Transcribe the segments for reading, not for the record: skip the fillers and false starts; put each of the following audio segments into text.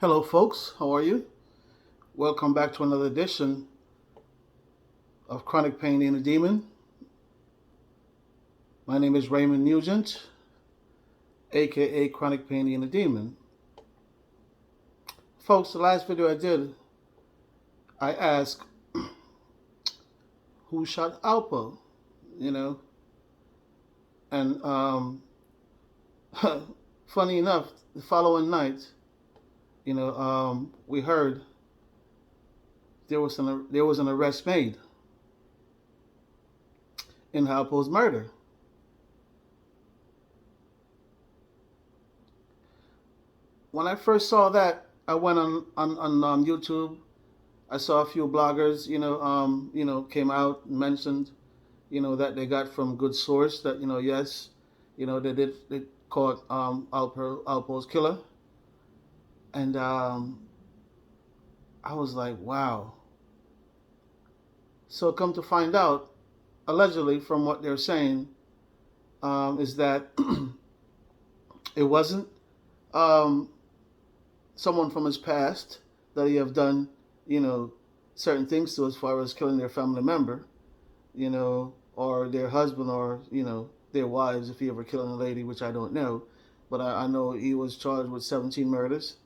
Hello, folks. How are you? Welcome back to another edition of Chronic Pain and a Demon. My name is Raymond Nugent, aka Chronic Pain and a Demon. Folks, the last video I did, I asked who shot Alpo, you know, and funny enough, the following night, we heard there was an arrest made in Alpo's murder. When I first saw that, I went on YouTube. I saw a few bloggers, came out and mentioned, that they got from good source that, yes, they caught Alpo's killer, and I was like, wow. So come to find out, allegedly, from what they're saying, is that it wasn't um, someone from his past that he have done, you know, certain things to as far as killing their family member, or their husband, or their wives if he ever killed a lady, which I don't know, but I know he was charged with 17 murders.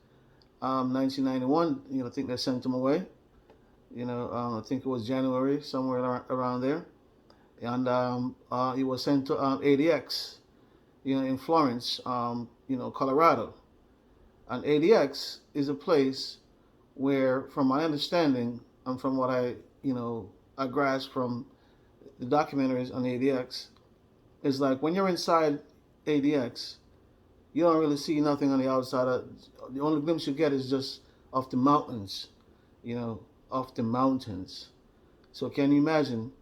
1991, I think they sent him away. I think it was January, somewhere around there, and he was sent to ADX, in Florence, Colorado. And ADX is a place where, from my understanding and from what I grasped from the documentaries on ADX, is like when you're inside ADX, you don't really see nothing on the outside. The only glimpse you get is just of the mountains, off the mountains. So can you imagine?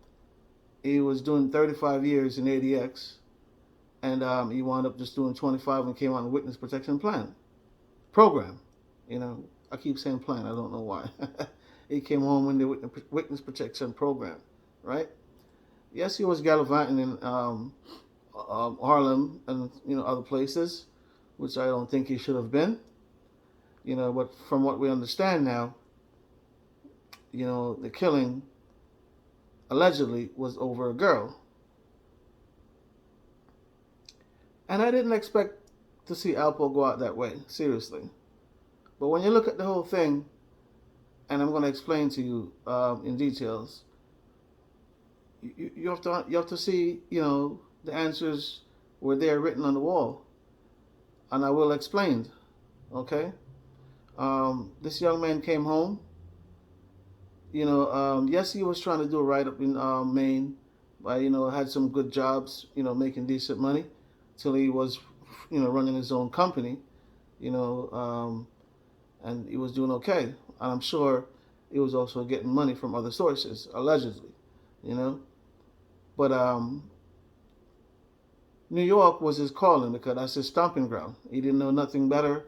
He was doing 35 years in ADX, and he wound up just doing 25 and came out in witness protection plan program. I keep saying plan. I don't know why. He came home in the witness protection program, right? Yes, he was gallivanting in Harlem and other places, which I don't think he should have been. But from what we understand now, the killing allegedly was over a girl. And I didn't expect to see Alpo go out that way, seriously. But when you look at the whole thing, and I'm going to explain to you in details, you have to see, the answers were there written on the wall. And I will explain, okay? This young man came home. Yes, he was trying to do a write up in Maine, but had some good jobs, making decent money, till he was, running his own company, and he was doing okay. And I'm sure he was also getting money from other sources, allegedly, But New York was his calling because that's his stomping ground. He didn't know nothing better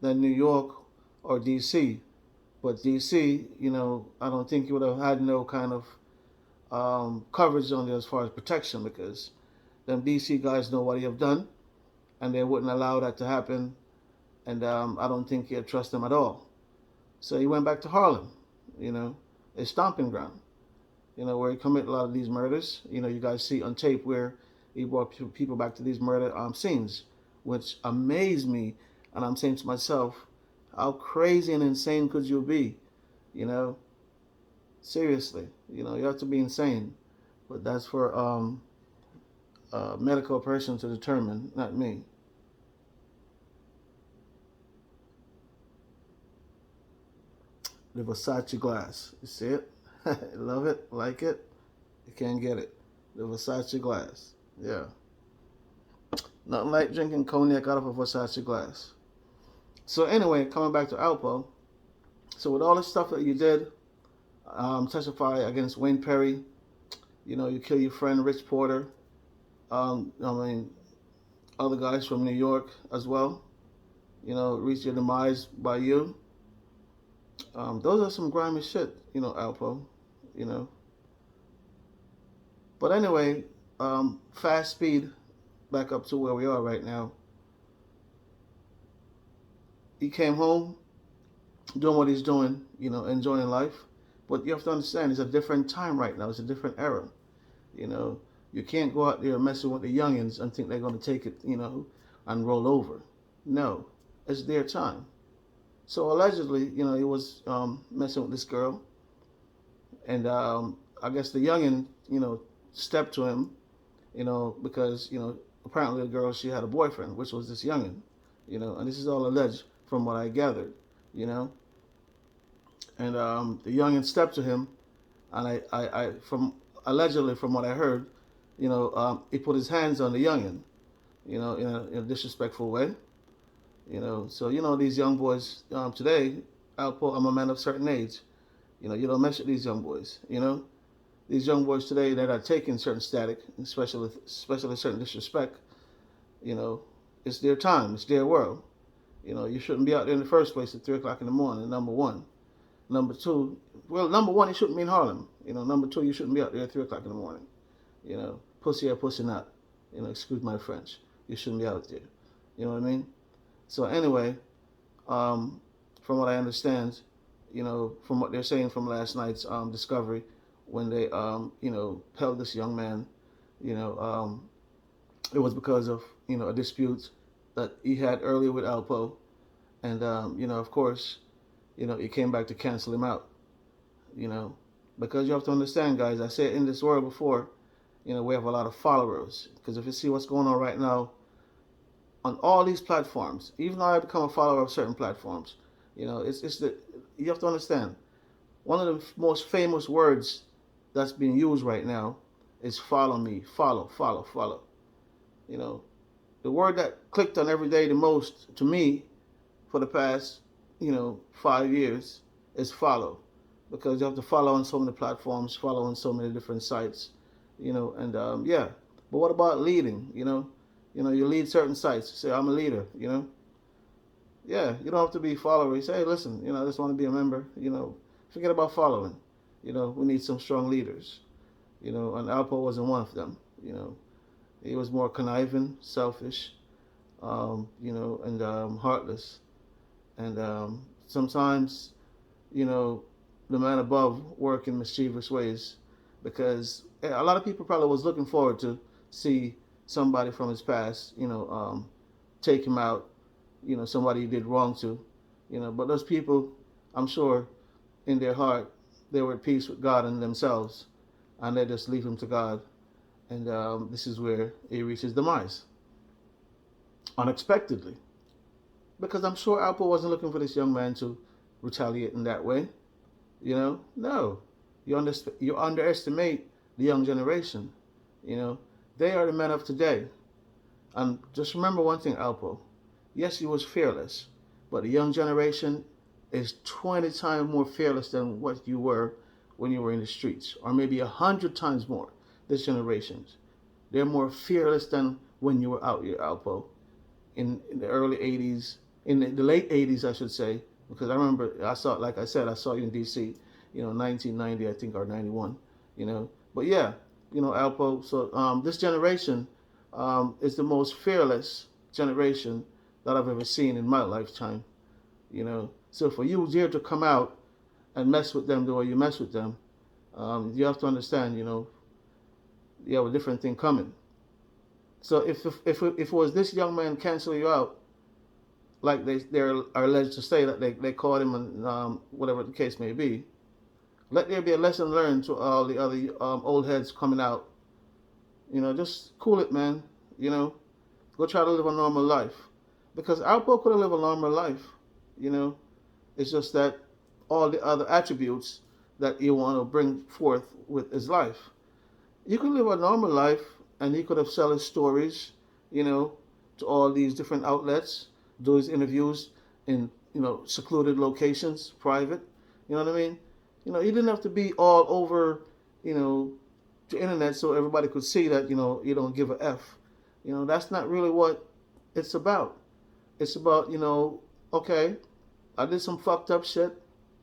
than New York or D.C. But D.C., I don't think he would have had no kind of coverage on it as far as protection, because them D.C. guys know what he have done, and they wouldn't allow that to happen. And I don't think he'd trust them at all. So he went back to Harlem, his stomping ground, where he committed a lot of these murders. You guys see on tape where he brought people back to these murder scenes, which amazed me. And I'm saying to myself, how crazy and insane could you be? Seriously, you have to be insane. But that's for a medical person to determine, not me. The Versace glass. You see it? Love it? Like it? You can't get it. The Versace glass. Yeah. Nothing like drinking cognac out of a Versace glass. So anyway, coming back to Alpo. So with all this stuff that you did, testify against Wayne Perry, you kill your friend Rich Porter, other guys from New York as well, reach your demise by you. Those are some grimy shit, Alpo, But anyway, fast speed back up to where we are right now. He came home doing what he's doing, enjoying life. But you have to understand, it's a different time right now. It's a different era. You know, you can't go out there messing with the youngins and think they're going to take it, and roll over. No, it's their time. So allegedly, he was messing with this girl, and I guess the youngin, stepped to him, because apparently the girl she had a boyfriend, which was this youngin, and this is all alleged from what I gathered, you know, and the youngin stepped to him, and I from allegedly from what I heard, he put his hands on the youngin, in a disrespectful way, So these young boys today, Alpo, I'm a man of certain age. You don't mess with these young boys. These young boys today that are taking certain static, especially certain disrespect. You know, it's their time. It's their world. You shouldn't be out there in the first place at 3 o'clock in the morning. Number one. Number two, well, number one, you shouldn't be in Harlem. Number two, you shouldn't be out there at 3 o'clock in the morning. Pussy or pussy not. Excuse my French. You shouldn't be out there. You know what I mean? So anyway, from what I understand, from what they're saying from last night's discovery, when they, held this young man, it was because of, a dispute that he had earlier with Alpo. And, of course, he came back to cancel him out, you know, because you have to understand, guys, I said in this world before, we have a lot of followers. Because if you see what's going on right now on all these platforms, even though I become a follower of certain platforms, it's the, you have to understand, one of the most famous words that's being used right now is follow me, follow, follow, follow. The word that clicked on every day the most to me for the past, 5 years is follow. Because you have to follow on so many platforms, follow on so many different sites, and yeah. But what about leading, you lead certain sites. You say, I'm a leader, Yeah, you don't have to be a follower. You say, hey, listen, I just want to be a member, Forget about following. We need some strong leaders, and Alpo wasn't one of them, He was more conniving, selfish, and heartless. And sometimes, the man above work in mischievous ways, because a lot of people probably was looking forward to see somebody from his past, take him out, somebody he did wrong to, but those people, I'm sure, in their heart, they were at peace with God and themselves, and they just leave him to God, and this is where he reaches demise, unexpectedly, because I'm sure Alpo wasn't looking for this young man to retaliate in that way, no, you underestimate the young generation, they are the men of today, and just remember one thing, Alpo, yes, he was fearless, but the young generation is 20 times more fearless than what you were when you were in the streets, or maybe 100 times more. This generation, they're more fearless than when you were out here, Alpo, in the early 80s, in the late 80s, I should say, because I remember like I said, I saw you in D.C., 1990, I think, or 91, But yeah, Alpo. So this generation is the most fearless generation that I've ever seen in my lifetime, So for you here to come out and mess with them the way you mess with them, you have to understand, you have a different thing coming. So if it was this young man cancel you out, like they are alleged to say that they caught him and whatever the case may be, let there be a lesson learned to all the other old heads coming out. Just cool it, man. Go try to live a normal life, because Alpo could have lived a normal life. It's just that all the other attributes that you want to bring forth with his life. You could live a normal life, and he could have sell his stories, to all these different outlets, do his interviews in, secluded locations, private. You know what I mean? He didn't have to be all over, the internet so everybody could see that, you don't give a F. That's not really what it's about. It's about, okay, I did some fucked up shit.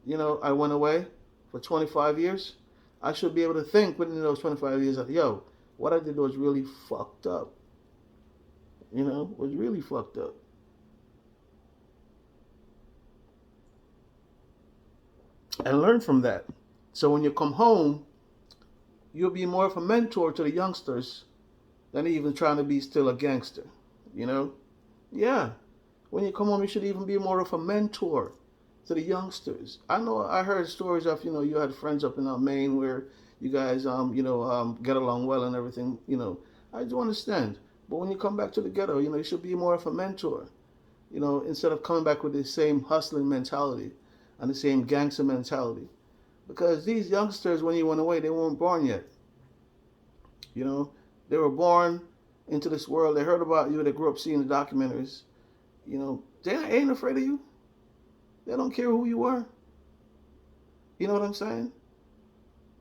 I went away for 25 years. I should be able to think within those 25 years that, yo, what I did was really fucked up. Was really fucked up. and learn from that. So when you come home, you'll be more of a mentor to the youngsters than even trying to be still a gangster. You know? Yeah. When you come home, you should even be more of a mentor to the youngsters. I know I heard stories of, you had friends up in Maine where you guys, get along well and everything, I do understand. But when you come back to the ghetto, you should be more of a mentor, instead of coming back with the same hustling mentality and the same gangster mentality. Because these youngsters, when you went away, they weren't born yet. You know, they were born into this world. They heard about you. They grew up seeing the documentaries. They ain't afraid of you. They don't care who you are. You know what I'm saying?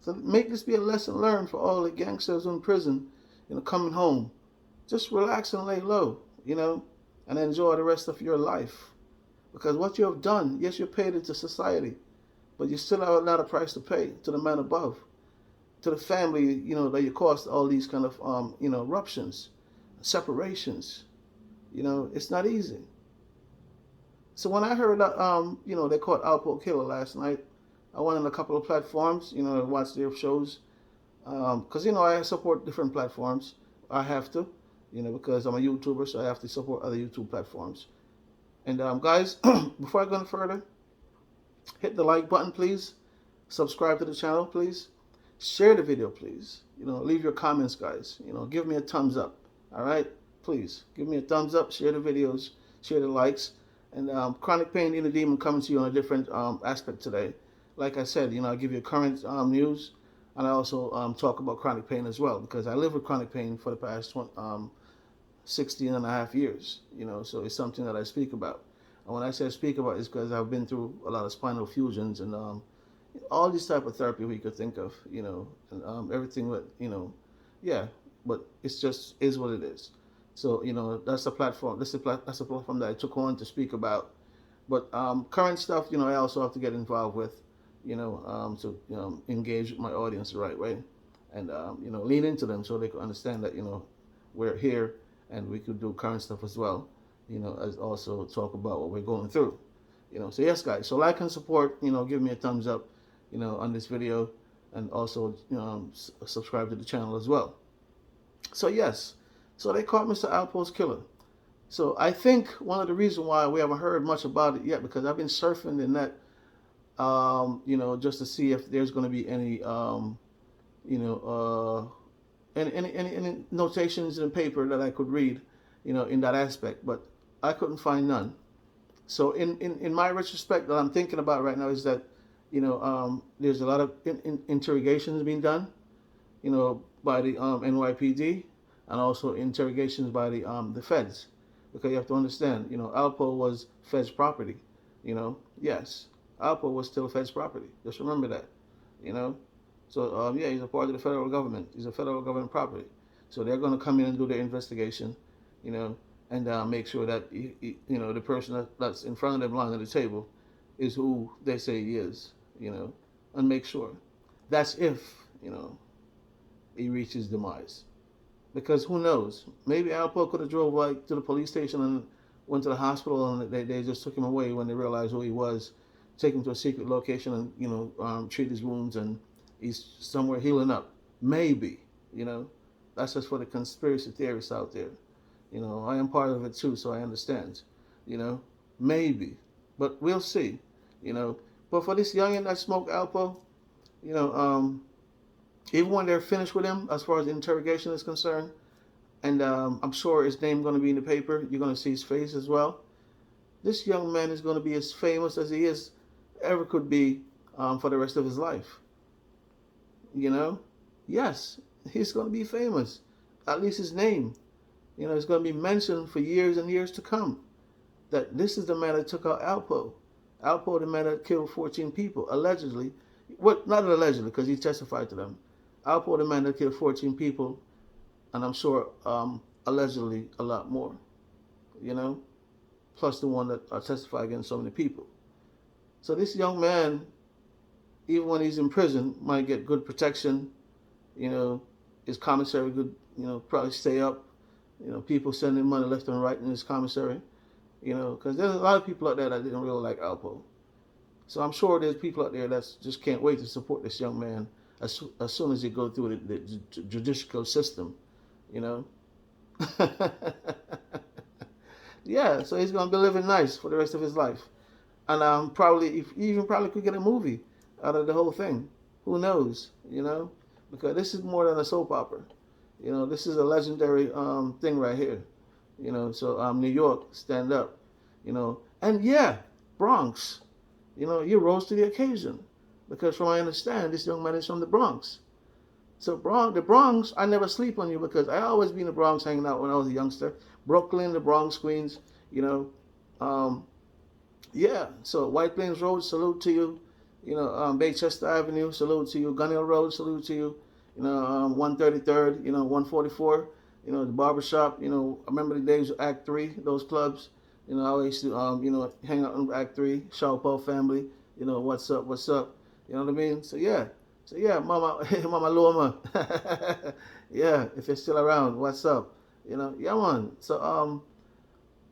So make this be a lesson learned for all the gangsters in prison, coming home. Just relax and lay low, and enjoy the rest of your life. Because what you have done, yes, you're paid into society, but you still have another price to pay to the man above, to the family, that you caused all these kind of, eruptions, separations. It's not easy. So when I heard that, they caught Alpo Killer last night, I went on a couple of platforms, to watch their shows. Because, I support different platforms. I have to, because I'm a YouTuber, so I have to support other YouTube platforms. And guys, before I go any further, hit the like button, please. Subscribe to the channel, please. Share the video, please. Leave your comments, guys. Give me a thumbs up. All right? Please, give me a thumbs up. Share the videos. Share the likes. And chronic pain in the demon coming to you on a different aspect today. Like I said, I give you current news, and I also talk about chronic pain as well, because I live with chronic pain for the past 16 and a half years. So it's something that I speak about. And when I say speak about, it's because I've been through a lot of spinal fusions and all this type of therapy we could think of, and everything with, yeah, but it's just is what it is. So that's a platform. That's a platform that I took on to speak about. But current stuff, I also have to get involved with, to engage with my audience the right way, and lean into them so they can understand that we're here and we could do current stuff as well. As also talk about what we're going through. So yes, guys. So like and support. Give me a thumbs up, on this video, and also subscribe to the channel as well. So yes. So they caught Mr. Alpo's killer. So I think one of the reasons why we haven't heard much about it yet, because I've been surfing the net, just to see if there's going to be any, any notations in the paper that I could read, in that aspect. But I couldn't find none. So in my retrospect that I'm thinking about right now is that, there's a lot of interrogations being done, by the NYPD, and also interrogations by the feds, because you have to understand, Alpo was feds property, yes, Alpo was still feds property. Just remember that, So yeah, he's a part of the federal government. He's a federal government property. So they're going to come in and do their investigation, and make sure that the person that's in front of them lying at the table is who they say he is, and make sure. That's if he reaches demise. Because who knows? Maybe Alpo could have drove to the police station and went to the hospital, and they just took him away when they realized who he was, take him to a secret location and treat his wounds, and he's somewhere healing up. Maybe, that's just for the conspiracy theorists out there. I am part of it too, so I understand. Maybe, but we'll see. But for this youngin that smoked Alpo, even when they're finished with him, as far as the interrogation is concerned, and I'm sure his name going to be in the paper, you're going to see his face as well. This young man is going to be as famous as he ever could be for the rest of his life. Yes, he's going to be famous. At least his name, is going to be mentioned for years and years to come. That this is the man that took out Alpo. Alpo, the man that killed 14 people, allegedly. Well, not allegedly, because he testified to them. Alpo, the man that killed 14 people, and I'm sure allegedly a lot more, plus the one that testified against so many people. So this young man, even when he's in prison, might get good protection. His commissary could, probably stay up. People sending money left and right in his commissary. Because there's a lot of people out there that didn't really like Alpo. So I'm sure there's people out there that just can't wait to support this young man as soon as he go through the judicial system, you know. Yeah, so he's gonna be living nice for the rest of his life, and probably if he even probably could get a movie out of the whole thing. Who knows, you know? Because this is more than a soap opera. You know, this is a legendary thing right here. You know, so New York, stand up. You know, and yeah, Bronx. You know, you rose to the occasion, because from what I understand, this young man is from the Bronx. So the Bronx, I never sleep on you because I always be in the Bronx hanging out when I was a youngster. Brooklyn, the Bronx, Queens, you know. Um, yeah, so White Plains Road, salute to you. You know, Baychester Avenue, salute to you. Gun Hill Road, salute to you. You know, 133rd, you know, 144. You know, the barbershop, you know, I remember the days of Act 3, those clubs. You know, I always used to, you know, hang out in Act 3, Shaw Paul family. You know, what's up, what's up. You know what I mean? So yeah, Mama, Mama Loma. Yeah, if you're still around, what's up? You know, yeah, man. So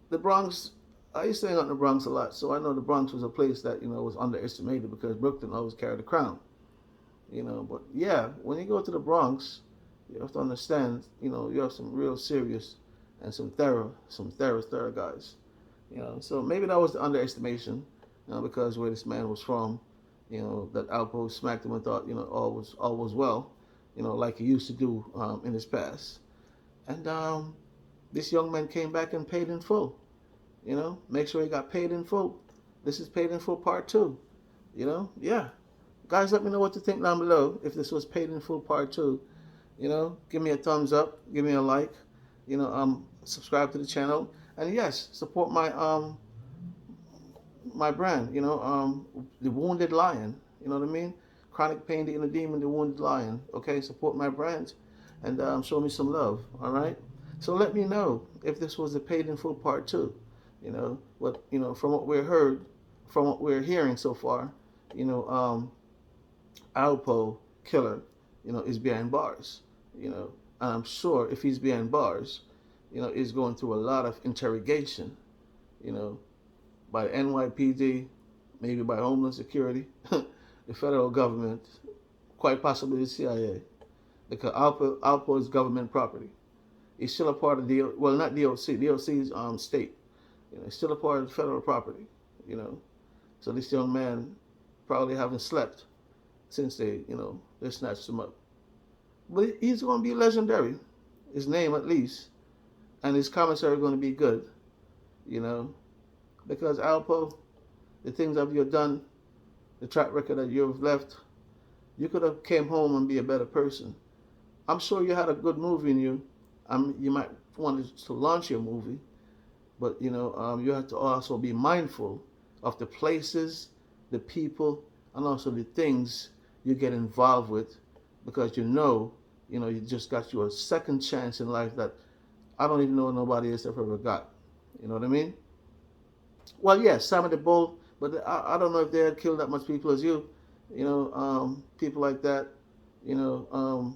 the Bronx, I used to hang out in the Bronx a lot, so I know the Bronx was a place that, you know, was underestimated because Brooklyn always carried the crown. You know, but yeah, when you go to the Bronx, you have to understand, you know, you have some real serious and some thorough guys. You know, so maybe that was the underestimation, you know, because where this man was from, you know, that Alpo smacked him and thought, you know, all was well, you know, like he used to do in his past. And this young man came back and paid in full. You know, make sure he got paid in full. This is paid in full part two. You know, yeah. Guys, let me know what you think down below. If this was paid in full part two, you know, give me a thumbs up, give me a like, you know, subscribe to the channel, and yes, support my brand. You know, the Wounded Lion. You know what I mean? Chronic Pain, the Inner Demon, the Wounded Lion. Okay, support my brand, and show me some love. All right. So let me know if this was a paid in full part two. You know what? You know, from what from what we're hearing so far, you know, Alpo killer, you know, is behind bars. You know, and I'm sure if he's behind bars, you know, he's going through a lot of interrogation. You know, by NYPD, maybe by Homeland Security, the federal government, quite possibly the CIA, because Alpo is government property. He's still a part of well, not DOC. DOC is state. You know, he's still a part of federal property. You know, so this young man probably haven't slept since they snatched him up. But he's going to be legendary. His name at least, and his commentary are going to be good. You know, because Alpo, the things that you've done, the track record that you've left, you could have came home and be a better person. I'm sure you had a good movie in you. You might want to launch your movie, but you know you have to also be mindful of the places, the people, and also the things you get involved with, because you just got you a second chance in life that I don't even know nobody else ever got. You know what I mean? Well, yes, Simon the Bull, but I don't know if they had killed that much people as you. You know, people like that. You know,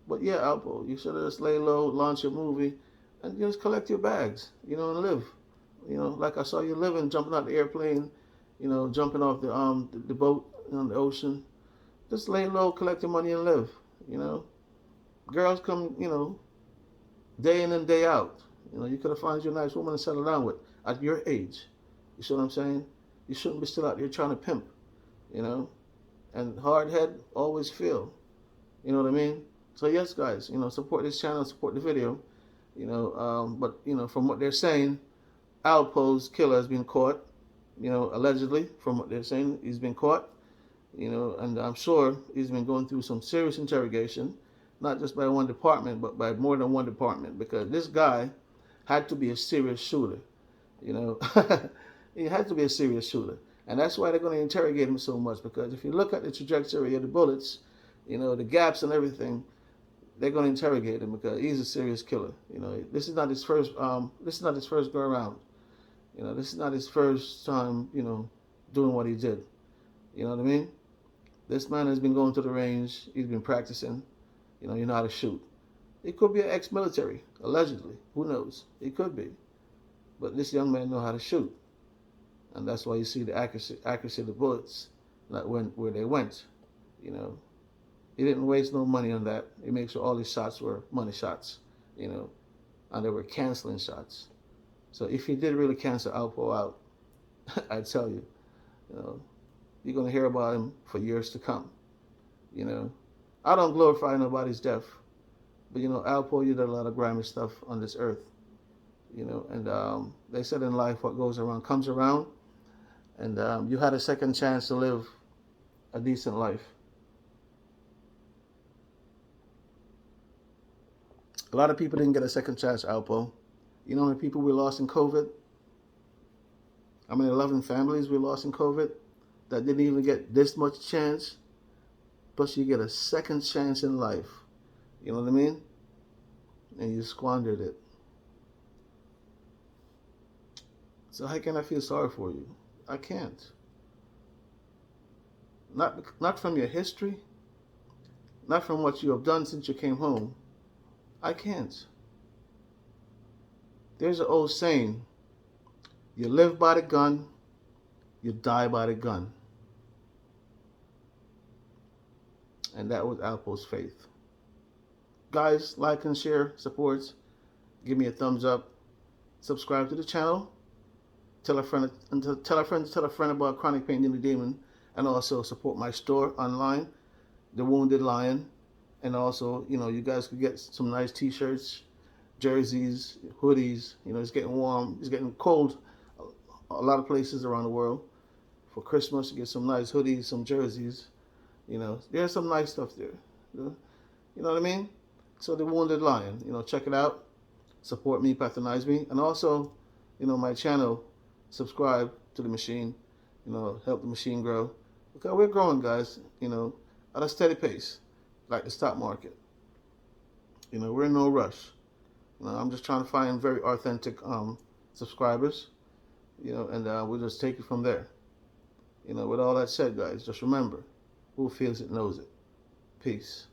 but yeah, Alpo, you should have just lay low, launch your movie, and just collect your bags. You know, and live. You know, like I saw you living, jumping out the airplane. You know, jumping off the boat on the ocean. Just lay low, collect your money, and live. You know, girls come, you know, day in and day out. You know, you could have found you a nice woman to settle down with at your age. You see what I'm saying? You shouldn't be still out there trying to pimp. You know, and hard head always feel. You know what I mean? So yes, guys, you know, support this channel, support the video. You know, but you know, from what they're saying, Alpo's killer has been caught. You know, allegedly, from what they're saying, he's been caught. You know, and I'm sure he's been going through some serious interrogation, not just by one department, but by more than one department, because this guy had to be a serious shooter. You know, he had to be a serious shooter, and that's why they're going to interrogate him so much. Because if you look at the trajectory of the bullets, you know, the gaps and everything, they're going to interrogate him because he's a serious killer. You know, this is not his first. This is not his first go around. You know, this is not his first time. You know, doing what he did. You know what I mean? This man has been going to the range. He's been practicing. You know how to shoot. He could be an ex-military, allegedly. Who knows? He could be. But this young man knows how to shoot. and that's why you see the accuracy of the bullets that went where they went. You know, he didn't waste no money on that. He made sure all his shots were money shots. You know, and they were canceling shots. So if he did really cancel Alpo out, I tell you, you know, you're gonna hear about him for years to come. You know, I don't glorify nobody's death, but you know, Alpo, you did a lot of grimy stuff on this earth. You know, and they said in life, what goes around comes around, and you had a second chance to live a decent life. A lot of people didn't get a second chance, Alpo. You know how many people we lost in COVID? How many loving families we lost in COVID that didn't even get this much chance? Plus, you get a second chance in life. You know what I mean? And you squandered it. So how can I feel sorry for you? I can't. Not from your history, not from what you have done since you came home. I can't. There's an old saying, you live by the gun, you die by the gun. And that was Alpo's faith. Guys, like and share, support. Give me a thumbs up. Subscribe to the channel. Tell a friend about Chronic Pain Daily Demon, and also support my store online, The Wounded Lion. And also, you know, you guys could get some nice t-shirts, jerseys, hoodies. You know, it's getting warm. It's getting cold a lot of places around the world. For Christmas, you get some nice hoodies, some jerseys. You know, there's some nice stuff there. You know what I mean? So The Wounded Lion, you know, check it out. Support me, patronize me. And also, you know, my channel, subscribe to the machine. You know, help the machine grow. Because we're growing, guys, you know, at a steady pace, like the stock market. You know, we're in no rush. You know, I'm just trying to find very authentic subscribers. You know, and we'll just take it from there. You know, with all that said, guys, just remember, who feels it knows it. Peace.